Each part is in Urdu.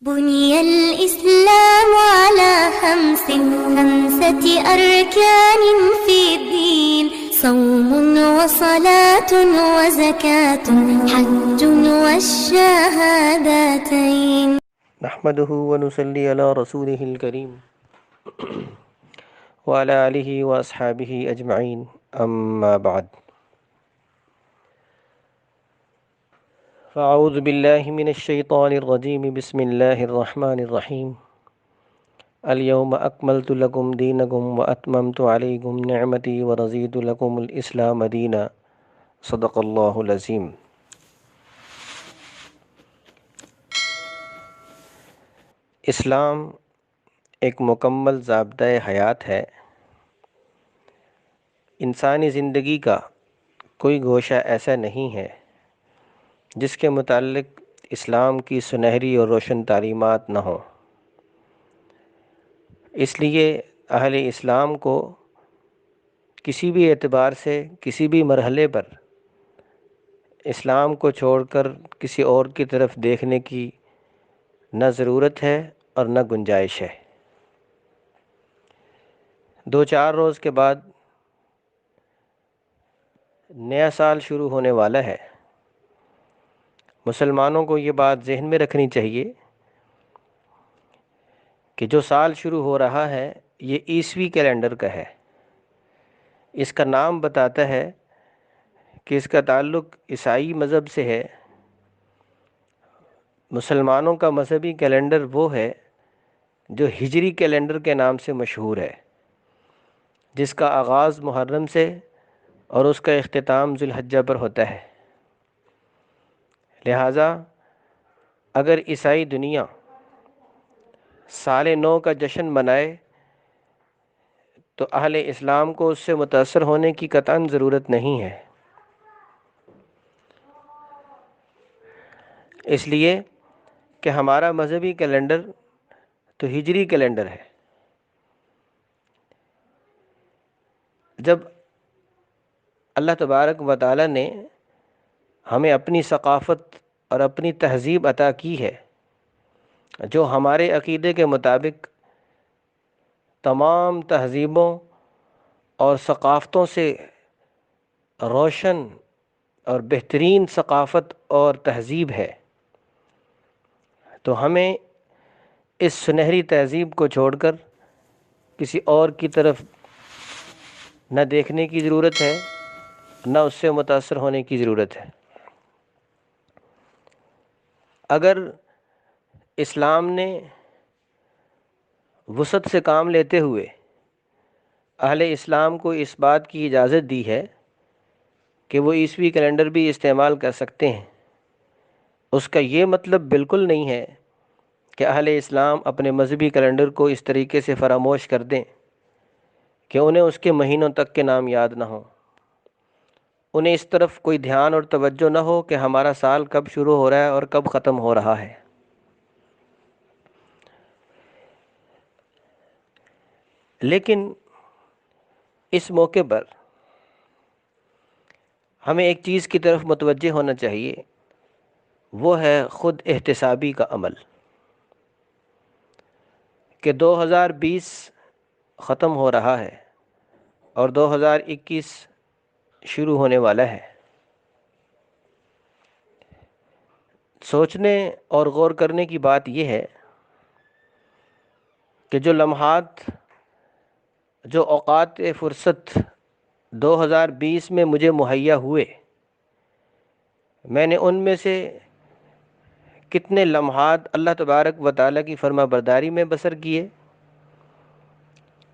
بني الإسلام على خمسة أركان في الدين صوم وصلاة وزكاة حج والشهادتين نحمده ونصلي على رسوله الكريم وعلى آله وأصحابه أجمعين أما بعد فأعوذ بالله من الشيطان الرجيم بسم الله الرحمن الرحيم اليوم أكملت لكم دينكم وأتممت عليكم نعمتي ورضيت لكم الإسلام دينا صدق الله العظيم۔ اسلام ایک مکمل ضابطۂ حیات ہے۔ انسانی زندگی کا کوئی گوشہ ایسا نہیں ہے جس کے متعلق اسلام کی سنہری اور روشن تعلیمات نہ ہوں۔ اس لیے اہل اسلام کو کسی بھی اعتبار سے کسی بھی مرحلے پر اسلام کو چھوڑ کر کسی اور کی طرف دیکھنے کی نہ ضرورت ہے اور نہ گنجائش ہے۔ 2-4 روز کے بعد نیا سال شروع ہونے والا ہے۔ مسلمانوں کو یہ بات ذہن میں رکھنی چاہیے کہ جو سال شروع ہو رہا ہے یہ عیسوی کیلنڈر کا ہے۔ اس کا نام بتاتا ہے کہ اس کا تعلق عیسائی مذہب سے ہے۔ مسلمانوں کا مذہبی کیلنڈر وہ ہے جو ہجری کیلنڈر کے نام سے مشہور ہے، جس کا آغاز محرم سے اور اس کا اختتام ذی الحجہ پر ہوتا ہے۔ لہٰذا اگر عیسائی دنیا سال نو کا جشن منائے تو اہل اسلام کو اس سے متاثر ہونے کی قطعاً ضرورت نہیں ہے، اس لیے کہ ہمارا مذہبی کیلنڈر تو ہجری کیلنڈر ہے۔ جب اللہ تبارک و تعالی نے ہمیں اپنی ثقافت اور اپنی تہذیب عطا کی ہے جو ہمارے عقیدے کے مطابق تمام تہذیبوں اور ثقافتوں سے روشن اور بہترین ثقافت اور تہذیب ہے، تو ہمیں اس سنہری تہذیب کو چھوڑ کر کسی اور کی طرف نہ دیکھنے کی ضرورت ہے نہ اس سے متاثر ہونے کی ضرورت ہے۔ اگر اسلام نے وسعت سے کام لیتے ہوئے اہل اسلام کو اس بات کی اجازت دی ہے کہ وہ عیسوی کیلنڈر بھی استعمال کر سکتے ہیں، اس کا یہ مطلب بالکل نہیں ہے کہ اہل اسلام اپنے مذہبی کیلنڈر کو اس طریقے سے فراموش کر دیں کہ انہیں اس کے مہینوں تک کے نام یاد نہ ہوں، انہیں اس طرف کوئی دھیان اور توجہ نہ ہو کہ ہمارا سال کب شروع ہو رہا ہے اور کب ختم ہو رہا ہے۔ لیکن اس موقع پر ہمیں ایک چیز کی طرف متوجہ ہونا چاہیے، وہ ہے خود احتسابی کا عمل، کہ 2020 ختم ہو رہا ہے اور 2021 شروع ہونے والا ہے۔ سوچنے اور غور کرنے کی بات یہ ہے کہ جو لمحات، جو اوقات فرصت 2020 میں مجھے مہیا ہوئے، میں نے ان میں سے کتنے لمحات اللہ تبارک و تعالیٰ کی فرما برداری میں بسر کیے،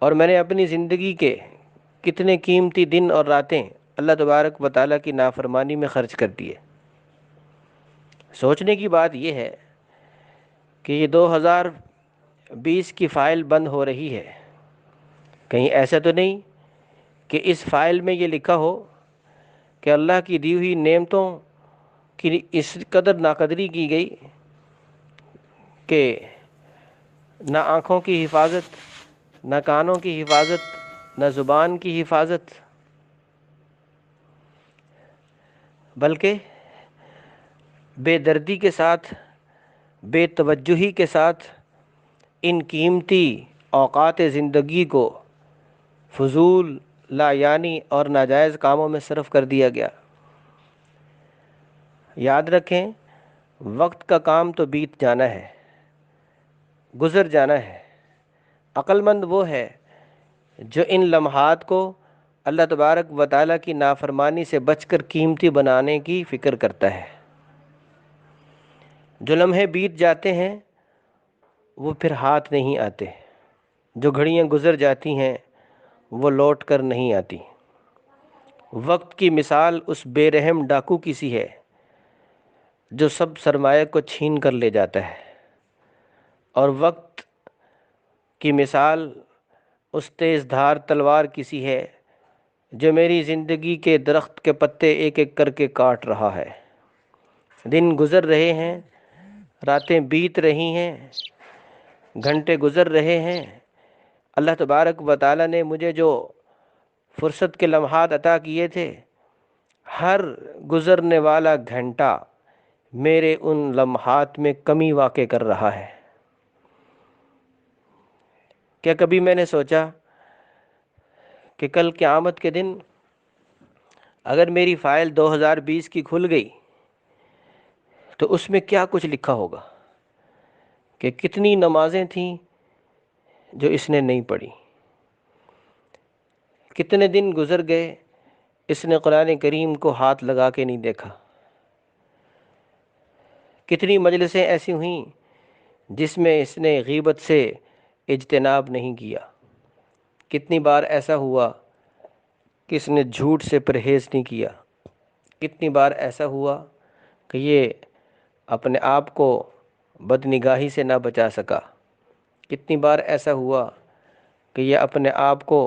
اور میں نے اپنی زندگی کے کتنے قیمتی دن اور راتیں اللہ تبارک و تعالیٰ کی نافرمانی میں خرچ کر دیے۔ سوچنے کی بات یہ ہے کہ یہ 2020 کی فائل بند ہو رہی ہے، کہیں ایسا تو نہیں کہ اس فائل میں یہ لکھا ہو کہ اللہ کی دی ہوئی نعمتوں کی اس قدر ناقدری کی گئی کہ نہ آنکھوں کی حفاظت، نہ کانوں کی حفاظت، نہ زبان کی حفاظت، بلکہ بے دردی کے ساتھ بے توجہی کے ساتھ ان قیمتی اوقات زندگی کو فضول، لا یعنی اور ناجائز کاموں میں صرف کر دیا گیا۔ یاد رکھیں، وقت کا کام تو بیت جانا ہے، گزر جانا ہے۔ عقل مند وہ ہے جو ان لمحات کو اللہ تبارک و تعالیٰ کی نافرمانی سے بچ کر قیمتی بنانے کی فکر کرتا ہے۔ جو لمحے بیت جاتے ہیں وہ پھر ہاتھ نہیں آتے، جو گھڑیاں گزر جاتی ہیں وہ لوٹ کر نہیں آتی۔ وقت کی مثال اس بے رحم ڈاکو کی سی ہے جو سب سرمایہ کو چھین کر لے جاتا ہے، اور وقت کی مثال اس تیز دھار تلوار کی سی ہے جو میری زندگی کے درخت کے پتے ایک ایک کر کے کاٹ رہا ہے۔ دن گزر رہے ہیں، راتیں بیت رہی ہیں، گھنٹے گزر رہے ہیں۔ اللہ تبارک و تعالیٰ نے مجھے جو فرصت کے لمحات عطا کیے تھے، ہر گزرنے والا گھنٹہ میرے ان لمحات میں کمی واقع کر رہا ہے۔ کیا کبھی میں نے سوچا کہ کل قیامت کے دن اگر میری فائل 2020 کی کھل گئی تو اس میں کیا کچھ لکھا ہوگا کہ کتنی نمازیں تھیں جو اس نے نہیں پڑھی، کتنے دن گزر گئے اس نے قرآن کریم کو ہاتھ لگا کے نہیں دیکھا، کتنی مجلسیں ایسی ہوئیں جس میں اس نے غیبت سے اجتناب نہیں کیا، کتنی بار ایسا ہوا کہ اس نے جھوٹ سے پرہیز نہیں کیا، کتنی بار ایسا ہوا کہ یہ اپنے آپ کو بدنگاہی سے نہ بچا سکا، کتنی بار ایسا ہوا کہ یہ اپنے آپ کو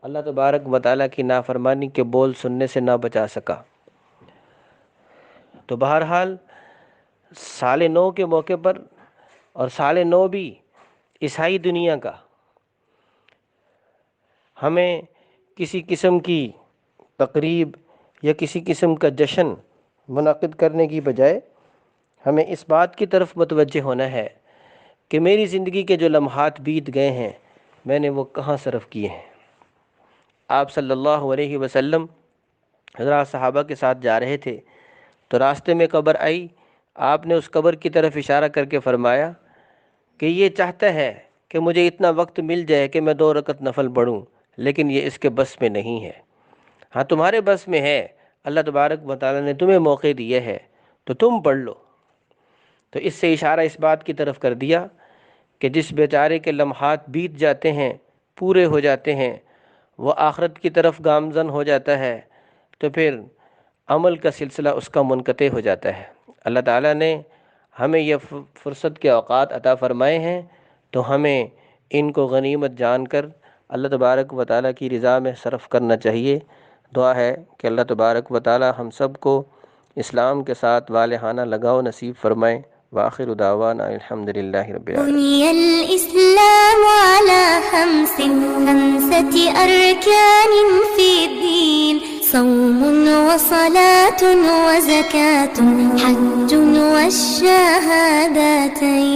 اللہ تبارک و تعالیٰ کی نافرمانی کے بول سننے سے نہ بچا سکا۔ تو بہرحال سال نو کے موقع پر، اور سال نو بھی عیسائی دنیا کا، ہمیں کسی قسم کی تقریب یا کسی قسم کا جشن منعقد کرنے کی بجائے ہمیں اس بات کی طرف متوجہ ہونا ہے کہ میری زندگی کے جو لمحات بیت گئے ہیں میں نے وہ کہاں صرف کیے ہیں۔ آپ صلی اللہ علیہ وسلم حضرات صحابہ کے ساتھ جا رہے تھے تو راستے میں قبر آئی، آپ نے اس قبر کی طرف اشارہ کر کے فرمایا کہ یہ چاہتا ہے کہ مجھے اتنا وقت مل جائے کہ میں 2 رکعت نفل پڑھوں، لیکن یہ اس کے بس میں نہیں ہے۔ ہاں تمہارے بس میں ہے، اللہ تبارک و تعالیٰ نے تمہیں موقع دیے ہے تو تم پڑھ لو۔ تو اس سے اشارہ اس بات کی طرف کر دیا کہ جس بیچارے کے لمحات بیت جاتے ہیں، پورے ہو جاتے ہیں، وہ آخرت کی طرف گامزن ہو جاتا ہے، تو پھر عمل کا سلسلہ اس کا منقطع ہو جاتا ہے۔ اللہ تعالیٰ نے ہمیں یہ فرصت کے اوقات عطا فرمائے ہیں تو ہمیں ان کو غنیمت جان کر اللہ تبارک و تعالیٰ کی رضا میں صرف کرنا چاہیے۔ دعا ہے کہ اللہ تبارک و تعالیٰ ہم سب کو اسلام کے ساتھ والہانہ لگاؤ نصیب فرمائے۔ وآخر دعوانا الحمدللہ رب العالمین۔ بني الإسلام على 5 أركان في الدين، صوم وصلاة وزكاة حج والشهادتين.